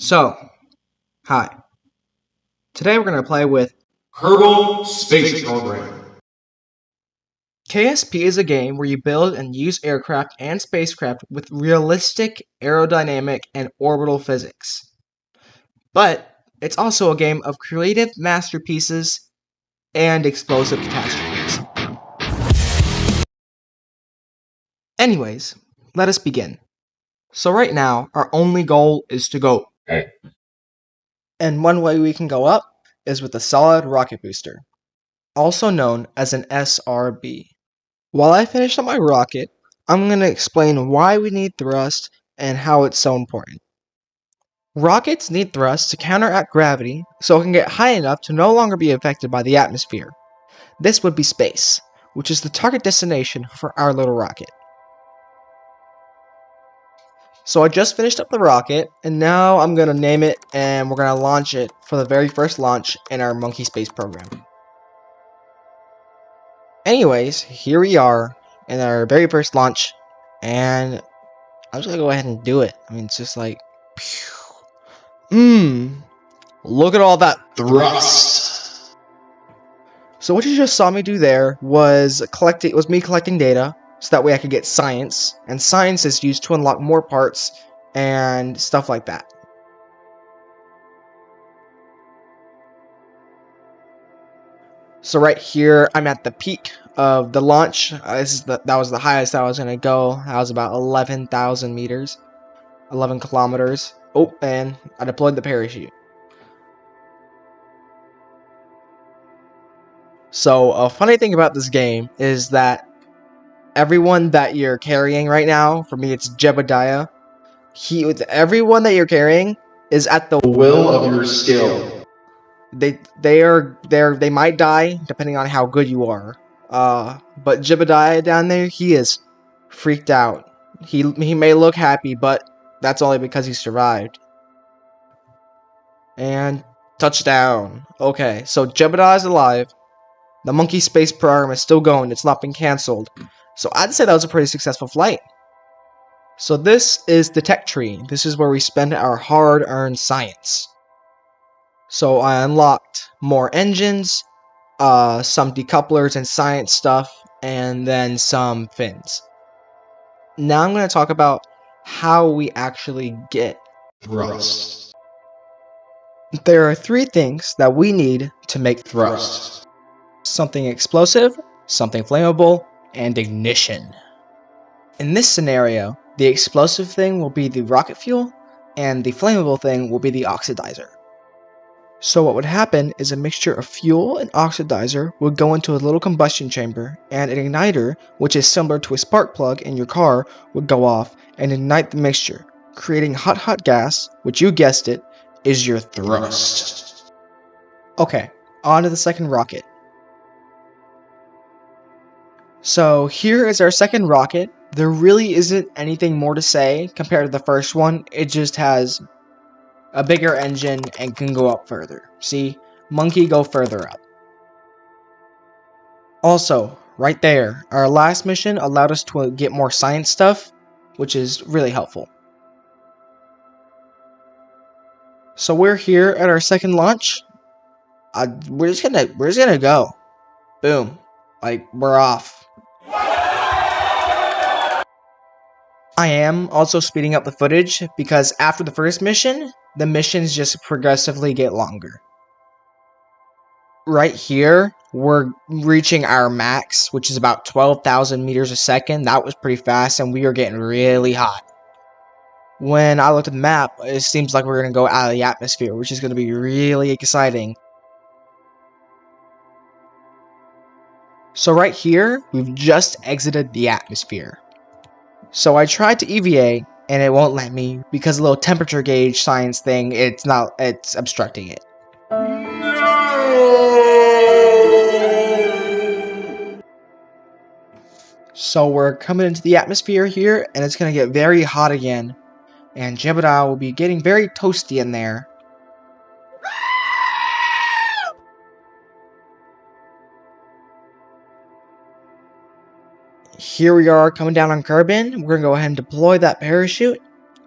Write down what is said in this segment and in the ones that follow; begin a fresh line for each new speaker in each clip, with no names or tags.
So, hi. Today we're going to play with Kerbal Space Program. KSP is a game where you build and use aircraft and spacecraft with realistic aerodynamic and orbital physics. But it's also a game of creative masterpieces and explosive catastrophes. Anyways, let us begin. So right now, our only goal is to go. And one way we can go up is with a solid rocket booster, also known as an SRB. While I finish up my rocket, I'm going to explain why we need thrust and how it's so important. Rockets need thrust to counteract gravity so it can get high enough to no longer be affected by the atmosphere. This would be space, which is the target destination for our little rocket. So I just finished up the rocket, and now I'm going to name it and we're going to launch it for the very first launch in our monkey space program. Anyways, here we are in our very first launch, and I'm just going to go ahead and do it. I mean, it's just like, look at all that thrust. So what you just saw me do there was me collecting data, so that way I could get science, and science is used to unlock more parts and stuff like that. So right here, I'm at the peak of the launch. That was the highest I was gonna go. That was about 11,000 meters, 11 kilometers. Oh, and I deployed the parachute. So a funny thing about this game is that everyone that you're carrying right now, for me it's Jebediah, everyone that you're carrying is at the will of your skill. They might die depending on how good you are. But Jebediah down there, he is freaked out. He may look happy, but that's only because he survived. And touchdown. Okay, so Jebediah is alive. The monkey space program is still going. It's not been canceled. So I'd say that was a pretty successful flight. So this is the tech tree. This is where we spend our hard-earned science. So I unlocked more engines, some decouplers and science stuff, and then some fins. Now I'm going to talk about how we actually get thrust. There are three things that we need to make thrust. Something explosive, something flammable, and ignition. In this scenario, the explosive thing will be the rocket fuel, and the flammable thing will be the oxidizer. So what would happen is a mixture of fuel and oxidizer would go into a little combustion chamber, and an igniter, which is similar to a spark plug in your car, would go off and ignite the mixture, creating hot gas, which you guessed it, is your thrust. Okay, on to the second rocket. So here is our second rocket. There really isn't anything more to say compared to the first one. It just has a bigger engine and can go up further. See, monkey go further up. Also, right there, our last mission allowed us to get more science stuff, which is really helpful. So we're here at our second launch. We're just gonna go. Boom. Like, we're off. I am also speeding up the footage because after the first mission, the missions just progressively get longer. Right here, we're reaching our max, which is about 12,000 meters a second. That was pretty fast, and we are getting really hot. When I looked at the map, it seems like we're going to go out of the atmosphere, which is going to be really exciting. So right here, we've just exited the atmosphere. So I tried to EVA, and it won't let me because a little temperature gauge science thing, it's obstructing it. So we're coming into the atmosphere here, and it's going to get very hot again. And Jebediah will be getting very toasty in there. Here we are coming down on Kerbin. We're going to go ahead and deploy that parachute.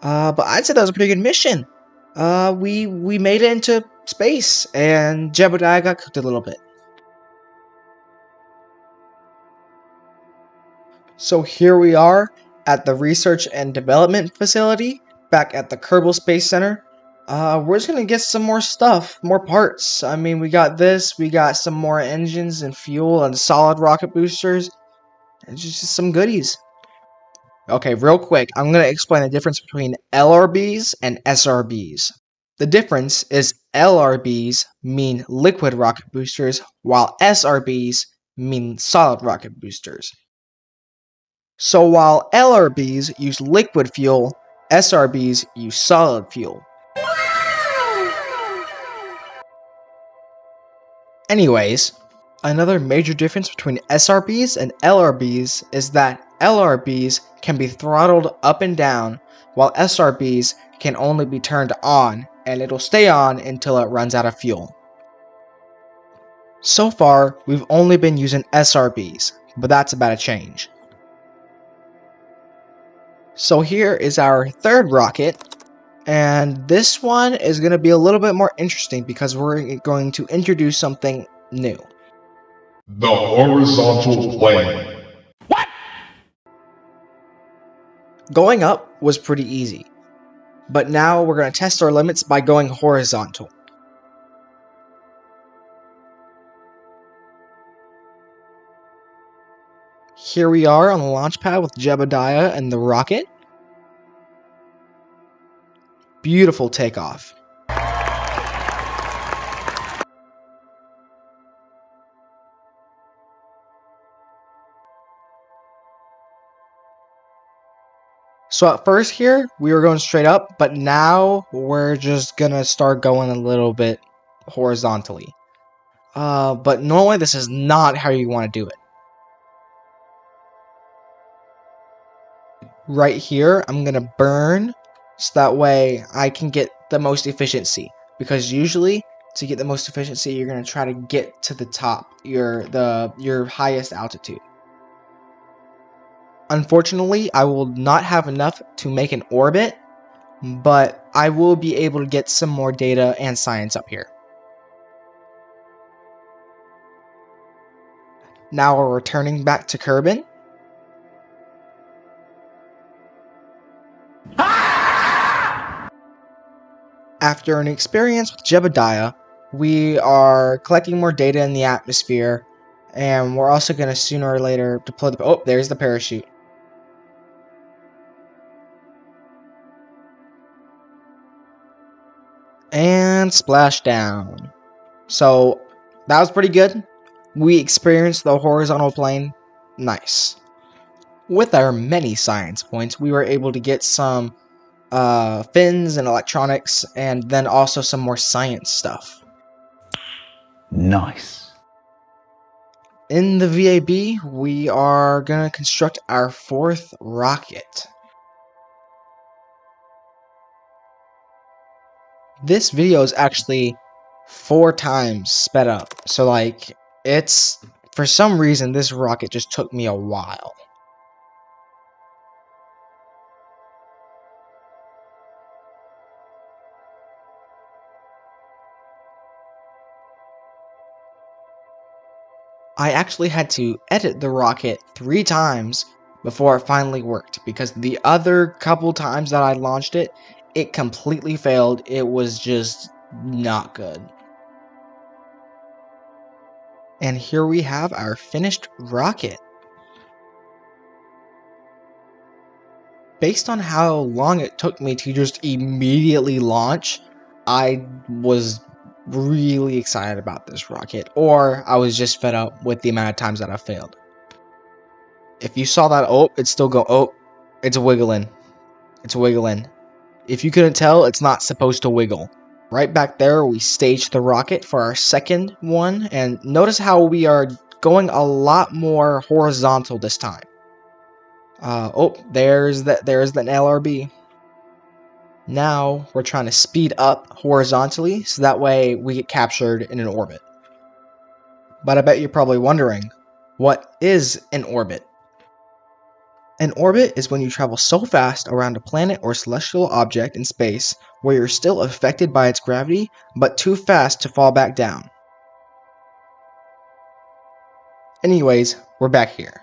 But I'd say that was a pretty good mission. we made it into space, and Jebediah got cooked a little bit. So here we are at the Research and Development Facility, back at the Kerbal Space Center. We're just gonna get some more stuff, more parts. I mean, we got this, we got some more engines and fuel and solid rocket boosters, and just some goodies. Okay, real quick, I'm gonna explain the difference between LRBs and SRBs. The difference is LRBs mean liquid rocket boosters, while SRBs mean solid rocket boosters. So while LRBs use liquid fuel, SRBs use solid fuel. Anyways, another major difference between SRBs and LRBs is that LRBs can be throttled up and down, while SRBs can only be turned on, and it'll stay on until it runs out of fuel. So far, we've only been using SRBs, but that's about to change. So here is our third rocket, and this one is going to be a little bit more interesting because we're going to introduce something new.
The horizontal plane.
What?
Going up was pretty easy, but now we're going to test our limits by going horizontal. Here we are on the launch pad with Jebediah and the rocket. Beautiful takeoff. So at first here, we were going straight up, but now we're just gonna start going a little bit horizontally. But normally this is not how you want to do it. Right here, I'm gonna burn, so that way I can get the most efficiency. Because usually, to get the most efficiency, you're gonna try to get to the top, your highest altitude. Unfortunately, I will not have enough to make an orbit, but I will be able to get some more data and science up here. Now we're returning back to Kerbin. After an experience with Jebediah, we are collecting more data in the atmosphere, and we're also going to sooner or later deploy the... Oh, there's the parachute. And splash down. So, that was pretty good. We experienced the horizontal plane. Nice. With our many science points, we were able to get some fins and electronics, and then also some more science stuff.
Nice.
In the VAB, we are going to construct our fourth rocket. This video is actually 4 times sped up, so like, it's, for some reason, this rocket just took me a while. I actually had to edit the rocket 3 times before it finally worked, because the other couple times that I launched it, it completely failed. It was just not good. And here we have our finished rocket. Based on how long it took me to just immediately launch, I was really excited about this rocket, or I was just fed up with the amount of times that I failed. If you saw that, oh, it's still going, oh, it's wiggling. It's wiggling. If you couldn't tell, it's not supposed to wiggle. Right back there, we staged the rocket for our second one, and notice how we are going a lot more horizontal this time. Oh, there's that LRB. Now we're trying to speed up horizontally, so that way we get captured in an orbit. But I bet you're probably wondering, what is an orbit? An orbit is when you travel so fast around a planet or celestial object in space, where you're still affected by its gravity, but too fast to fall back down. Anyways, we're back here.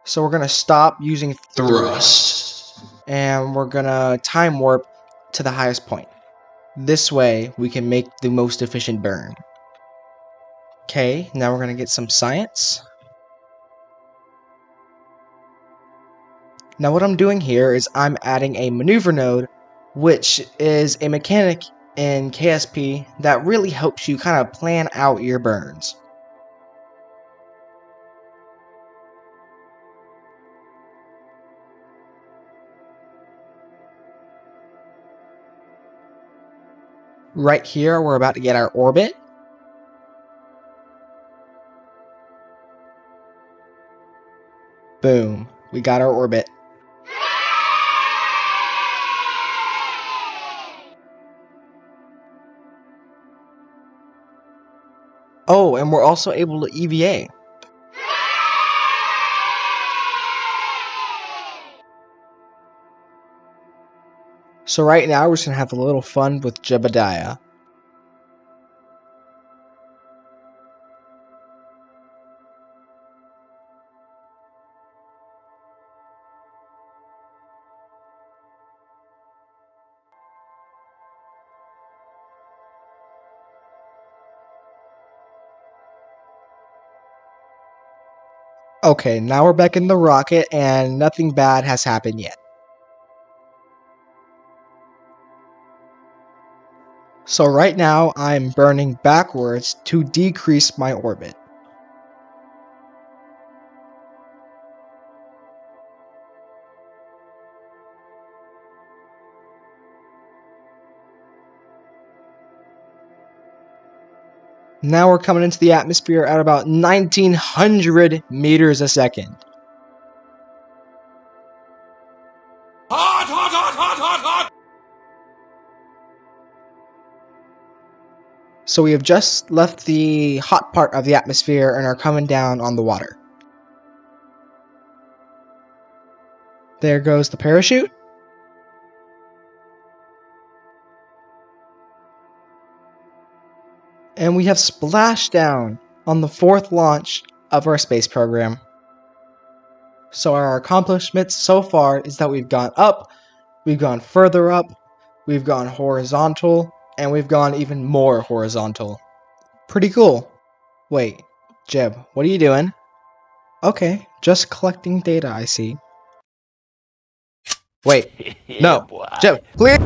So we're gonna stop using thrust, and we're gonna time warp to the highest point. This way, we can make the most efficient burn. Okay, now we're gonna get some science. Now what I'm doing here is I'm adding a maneuver node, which is a mechanic in KSP that really helps you kind of plan out your burns. Right here, we're about to get our orbit. Boom, we got our orbit. Oh, and we're also able to EVA. So right now, we're just going to have a little fun with Jebediah. Okay, now we're back in the rocket, and nothing bad has happened yet. So right now, I'm burning backwards to decrease my orbit. Now we're coming into the atmosphere at about 1900 meters a second.
Hot, hot, hot, hot, hot, hot!
So we have just left the hot part of the atmosphere and are coming down on the water. There goes the parachute. And we have splashdown on the 4th launch of our space program. So our accomplishments so far is that we've gone up, we've gone further up, we've gone horizontal, and we've gone even more horizontal. Pretty cool. Wait, Jeb, what are you doing? Okay, just collecting data, I see. Wait, no, Jeb, clear!